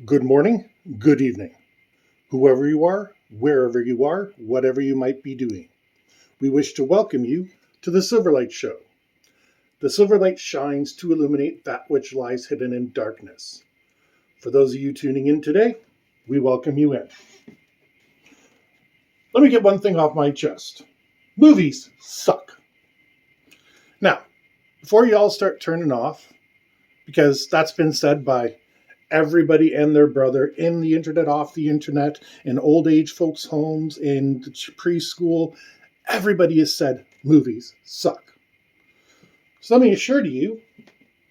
Good morning, good evening, whoever you are, wherever you are, whatever you might be doing. We wish to welcome you to the Silverlight Show. The Silverlight shines to illuminate that which lies hidden in darkness. For those of you tuning in today, we welcome you in. Let me get one thing off my chest. Movies suck. Now, before you all start turning off, because that's been said by everybody and their brother in the internet, off the internet, in old age folks' homes, in preschool. Everybody has said movies suck. So let me assure you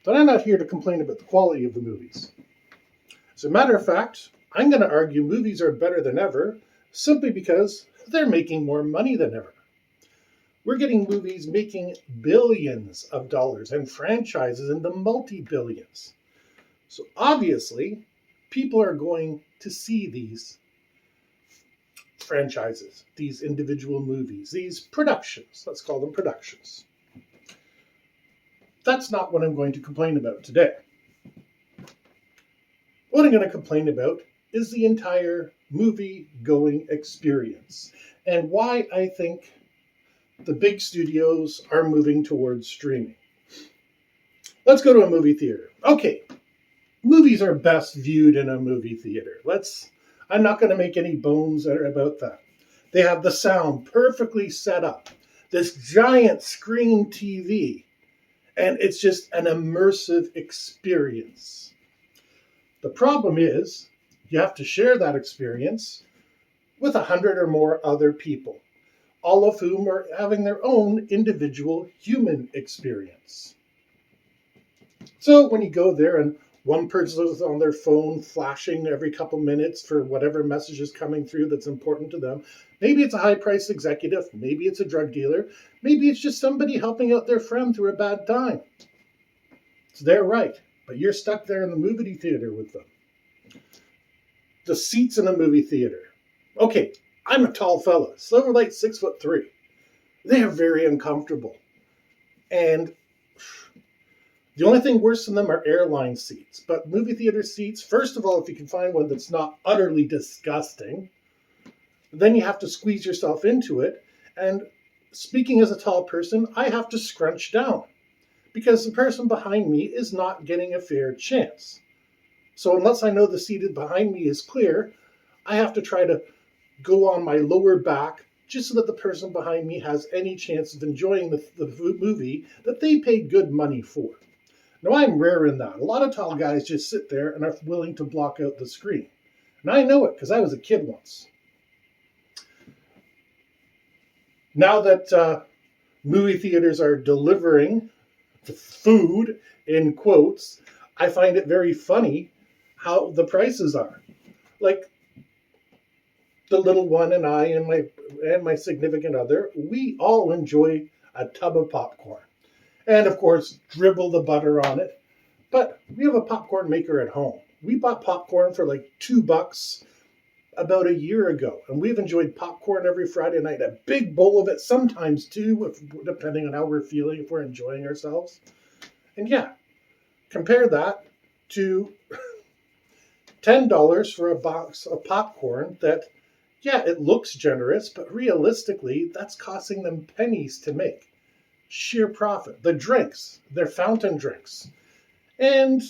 that I'm not here to complain about the quality of the movies. As a matter of fact, I'm going to argue movies are better than ever simply because they're making more money than ever. We're getting movies making billions of dollars and franchises in the multi-billions. So obviously, people are going to see these franchises, these individual movies, these productions. Let's call them productions. That's not what I'm going to complain about today. What I'm going to complain about is the entire movie-going experience and why I think the big studios are moving towards streaming. Let's go to a movie theater. Okay. Movies are best viewed in a movie theater. I'm not going to make any bones about that. They have the sound perfectly set up, this giant screen TV, and it's just an immersive experience. The problem is you have to share that experience with 100 or more other people, all of whom are having their own individual human experience. So when you go there and one person is on their phone flashing every couple minutes for whatever message is coming through that's important to them. Maybe it's a high-priced executive. Maybe it's a drug dealer. Maybe it's just somebody helping out their friend through a bad time. It's their right, but you're stuck there in the movie theater with them. The seats in a movie theater. Okay, I'm a tall fella. Silverlight 6'3". They are very uncomfortable. And the only thing worse than them are airline seats. But movie theater seats, first of all, if you can find one that's not utterly disgusting, then you have to squeeze yourself into it. And speaking as a tall person, I have to scrunch down because the person behind me is not getting a fair chance. So unless I know the seat behind me is clear, I have to try to go on my lower back just so that the person behind me has any chance of enjoying the movie that they paid good money for. Now, I'm rare in that. A lot of tall guys just sit there and are willing to block out the screen. And I know it because I was a kid once. Now that movie theaters are delivering the food, in quotes, I find it very funny how the prices are. Like, the little one and I and my significant other, we all enjoy a tub of popcorn. And of course, dribble the butter on it. But we have a popcorn maker at home. We bought popcorn for like $2 about a year ago. And we've enjoyed popcorn every Friday night, a big bowl of it, sometimes two, depending on how we're feeling, if we're enjoying ourselves. And yeah, compare that to $10 for a box of popcorn that, yeah, it looks generous, but realistically, that's costing them pennies to make. Sheer profit. The drinks, they're fountain drinks. And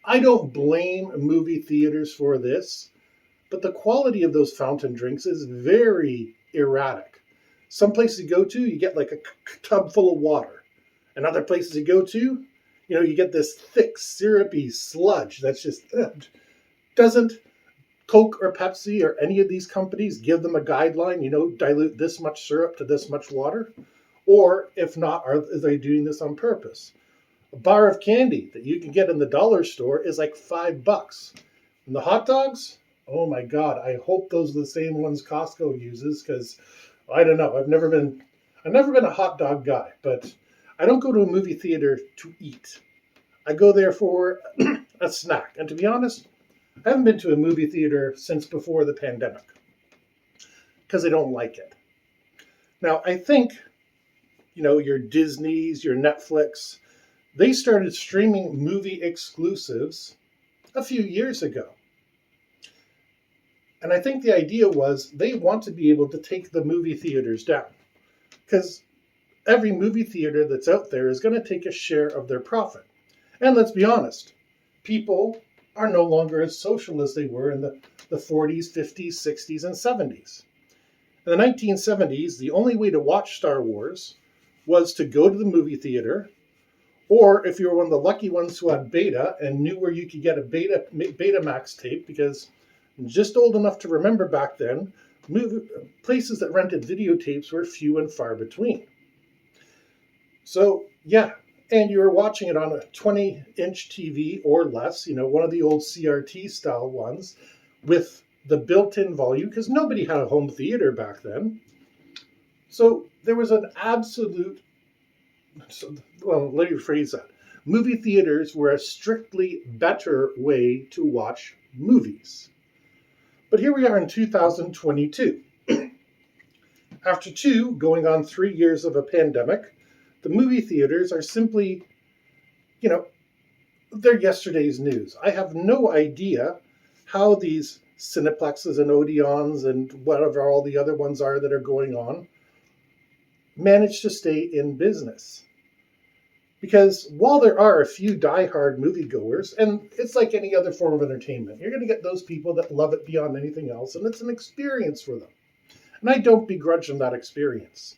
I don't blame movie theaters for this, but the quality of those fountain drinks is very erratic. Some places you go to, you get like a tub full of water. And other places you go to, you get this thick, syrupy sludge that's just doesn't Coke or Pepsi or any of these companies give them a guideline, dilute this much syrup to this much water? Or if not, are they doing this on purpose? A bar of candy that you can get in the dollar store is like $5. And the hot dogs, oh my God, I hope those are the same ones Costco uses because I don't know. I've never been a hot dog guy, but I don't go to a movie theater to eat. I go there for a snack. And to be honest, I haven't been to a movie theater since before the pandemic because I don't like it. Now, I think your Disneys, your Netflix, they started streaming movie exclusives a few years ago. And I think the idea was they want to be able to take the movie theaters down, because every movie theater that's out there is going to take a share of their profit. And let's be honest, people are no longer as social as they were in the 40s, 50s, 60s, and 70s. In the 1970s, the only way to watch Star Wars was to go to the movie theater, or if you were one of the lucky ones who had beta and knew where you could get a Betamax tape, because I'm just old enough to remember back then, places that rented videotapes were few and far between. So, yeah, and you were watching it on a 20-inch TV or less, one of the old CRT style ones with the built-in volume, because nobody had a home theater back then. So there was an absolute, well, let me rephrase that. Movie theaters were a strictly better way to watch movies. But here we are in 2022. After going on 3 years of a pandemic, the movie theaters are simply, they're yesterday's news. I have no idea how these Cineplexes and Odeons and whatever all the other ones are that are going on manage to stay in business. Because while there are a few diehard moviegoers, and it's like any other form of entertainment, you're going to get those people that love it beyond anything else, and it's an experience for them. And I don't begrudge them that experience.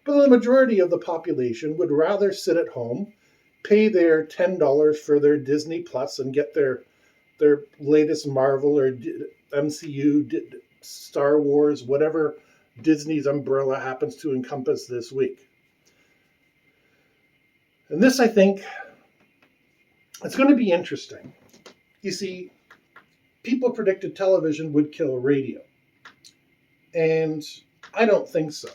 But the majority of the population would rather sit at home, pay their $10 for their Disney Plus and get their latest Marvel or MCU, Star Wars, whatever Disney's umbrella happens to encompass this week. And this, I think, it's going to be interesting. You see, people predicted television would kill radio. And I don't think so.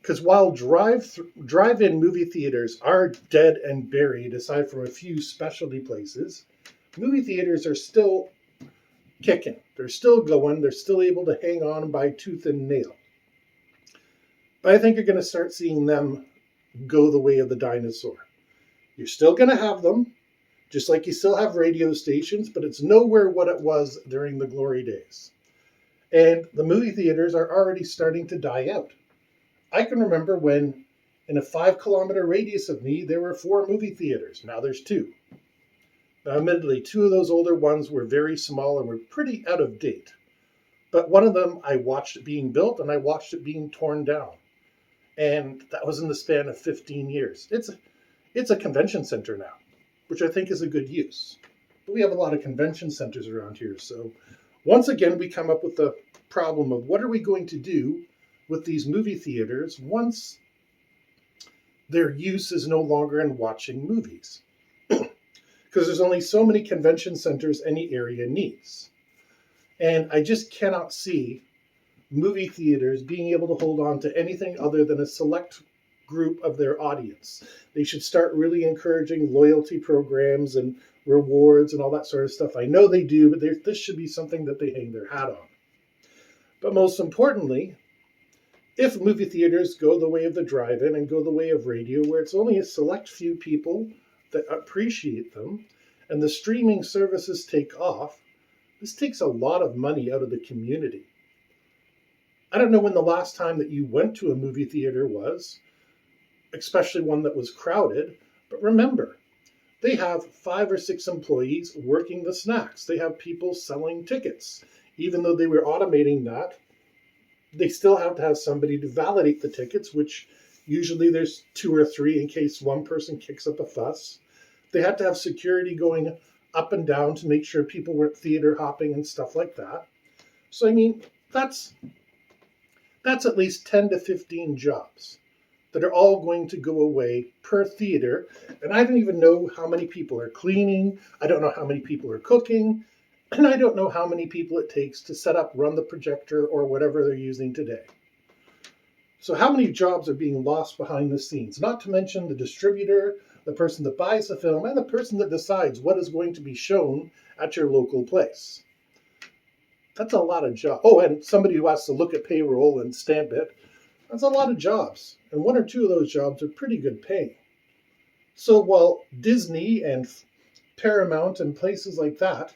Because while drive-in movie theaters are dead and buried, aside from a few specialty places, movie theaters are still kicking. They're still going. They're still able to hang on by tooth and nail. But I think you're going to start seeing them go the way of the dinosaur. You're still going to have them, just like you still have radio stations, but it's nowhere what it was during the glory days. And the movie theaters are already starting to die out. I can remember when, in a 5-kilometer radius of me, there were 4 movie theaters. Now there's 2. Now, admittedly, 2 of those older ones were very small and were pretty out of date. But one of them, I watched it being built and I watched it being torn down. And that was in the span of 15 years. It's a convention center now, which I think is a good use. But we have a lot of convention centers around here. So once again, we come up with the problem of what are we going to do with these movie theaters once their use is no longer in watching movies. Because there's only so many convention centers any area needs. And I just cannot see movie theaters being able to hold on to anything other than a select group of their audience. They should start really encouraging loyalty programs and rewards and all that sort of stuff. I know they do, but this should be something that they hang their hat on. But most importantly, if movie theaters go the way of the drive-in and go the way of radio, where it's only a select few people that appreciate them, and the streaming services take off, this takes a lot of money out of the community. I don't know when the last time that you went to a movie theater was, especially one that was crowded, but remember, they have 5 or 6 employees working the snacks. They have people selling tickets. Even though they were automating that, they still have to have somebody to validate the tickets, which usually there's 2 or 3 in case one person kicks up a fuss. They had to have security going up and down to make sure people weren't theater hopping and stuff like that. So, I mean, that's at least 10 to 15 jobs that are all going to go away per theater. And I don't even know how many people are cleaning. I don't know how many people are cooking. And I don't know how many people it takes to set up, run the projector, or whatever they're using today. So how many jobs are being lost behind the scenes? Not to mention the distributor, the person that buys the film, and the person that decides what is going to be shown at your local place. That's a lot of jobs. Oh, and somebody who has to look at payroll and stamp it. That's a lot of jobs. And 1 or 2 of those jobs are pretty good paying. So while Disney and Paramount and places like that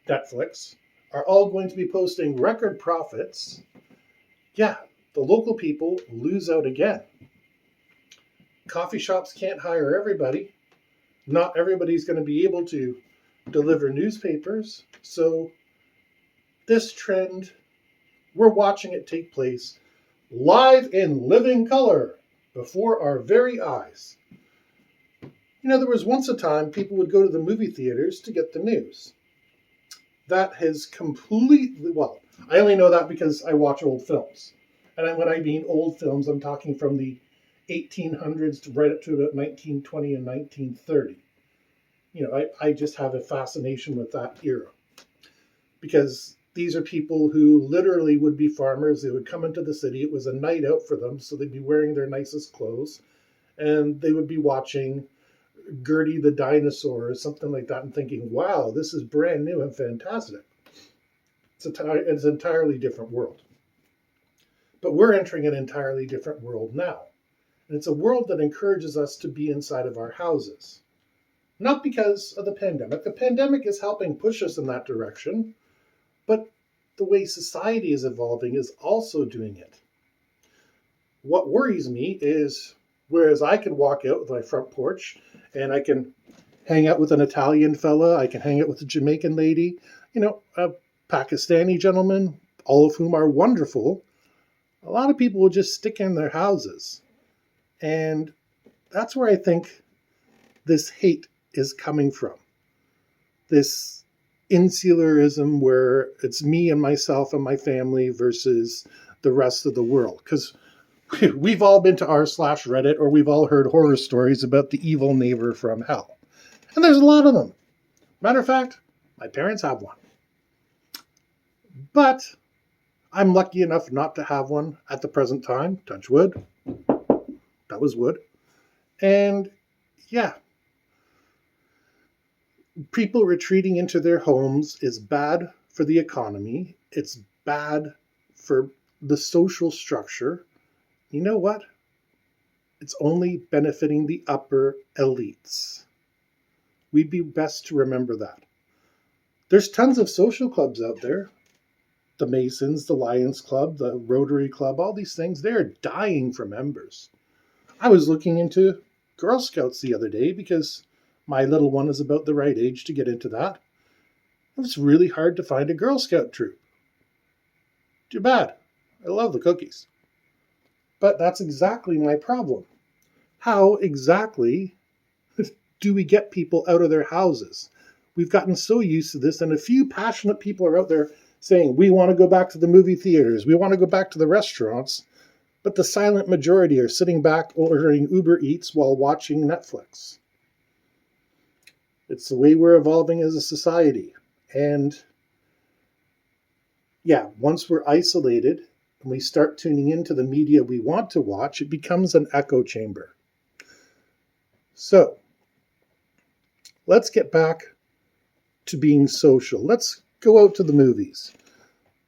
Netflix, are all going to be posting record profits, yeah, the local people lose out again. Coffee shops can't hire everybody. Not everybody's going to be able to deliver newspapers. So this trend, we're watching it take place live in living color before our very eyes. You know, there was once a time people would go to the movie theaters to get the news. That has completely, well, I only know that because I watch old films. And when I mean old films, I'm talking from the 1800s to right up to about 1920 and 1930. You know, I just have a fascination with that era. Because these are people who literally would be farmers. They would come into the city. It was a night out for them, so they'd be wearing their nicest clothes. And they would be watching Gertie the Dinosaur or something like that and thinking, wow, this is brand new and fantastic. It's an entirely different world. But we're entering an entirely different world now. And it's a world that encourages us to be inside of our houses. Not because of the pandemic. The pandemic is helping push us in that direction, but the way society is evolving is also doing it. What worries me is, whereas I can walk out with my front porch and I can hang out with an Italian fella, I can hang out with a Jamaican lady, you know, a Pakistani gentleman, all of whom are wonderful, a lot of people will just stick in their houses. And that's where I think this hate is coming from. This insularism where it's me and myself and my family versus the rest of the world. Because we've all been to r/Reddit, or we've all heard horror stories about the evil neighbor from hell. And there's a lot of them. Matter of fact, my parents have one. But I'm lucky enough not to have one at the present time. Touch wood. That was wood. And yeah, people retreating into their homes is bad for the economy. It's bad for the social structure. You know what? It's only benefiting the upper elites. We'd be best to remember that. There's tons of social clubs out there. The Masons, the Lions Club, the Rotary Club, all these things, they're dying for members. I was looking into Girl Scouts the other day because my little one is about the right age to get into that. It's really hard to find a Girl Scout troop. Too bad. I love the cookies. But that's exactly my problem. How exactly do we get people out of their houses? We've gotten so used to this, and a few passionate people are out there saying, we want to go back to the movie theaters, we want to go back to the restaurants, but the silent majority are sitting back ordering Uber Eats while watching Netflix. It's the way we're evolving as a society. And yeah, once we're isolated and we start tuning into the media we want to watch, it becomes an echo chamber. So let's get back to being social. Let's go out to the movies.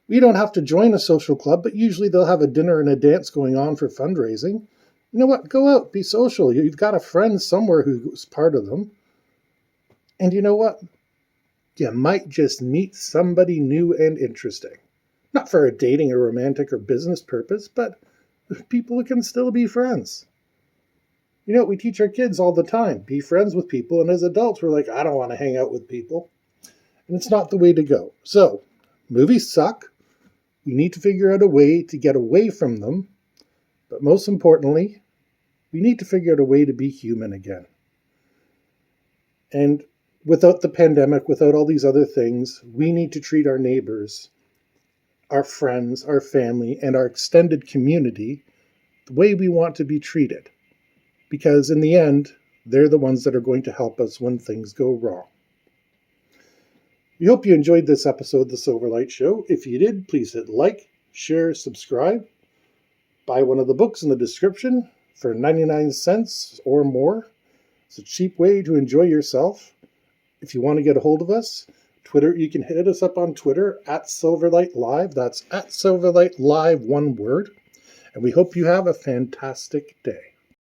We don't have to join a social club, but usually they'll have a dinner and a dance going on for fundraising. You know what? Go out, be social. You've got a friend somewhere who's part of them. And you know what? You might just meet somebody new and interesting. Not for a dating or romantic or business purpose, but people who can still be friends. You know, we teach our kids all the time, be friends with people. And as adults, we're like, I don't want to hang out with people. And it's not the way to go. So, movies suck. We need to figure out a way to get away from them. But most importantly, we need to figure out a way to be human again. And without the pandemic, without all these other things, we need to treat our neighbors, our friends, our family, and our extended community the way we want to be treated. Because in the end, they're the ones that are going to help us when things go wrong. We hope you enjoyed this episode of The Silverlight Show. If you did, please hit like, share, subscribe. Buy one of the books in the description for 99 cents or more. It's a cheap way to enjoy yourself. If you want to get a hold of us, Twitter, you can hit us up on Twitter at Silverlight Live. That's at Silverlight Live, one word. And we hope you have a fantastic day.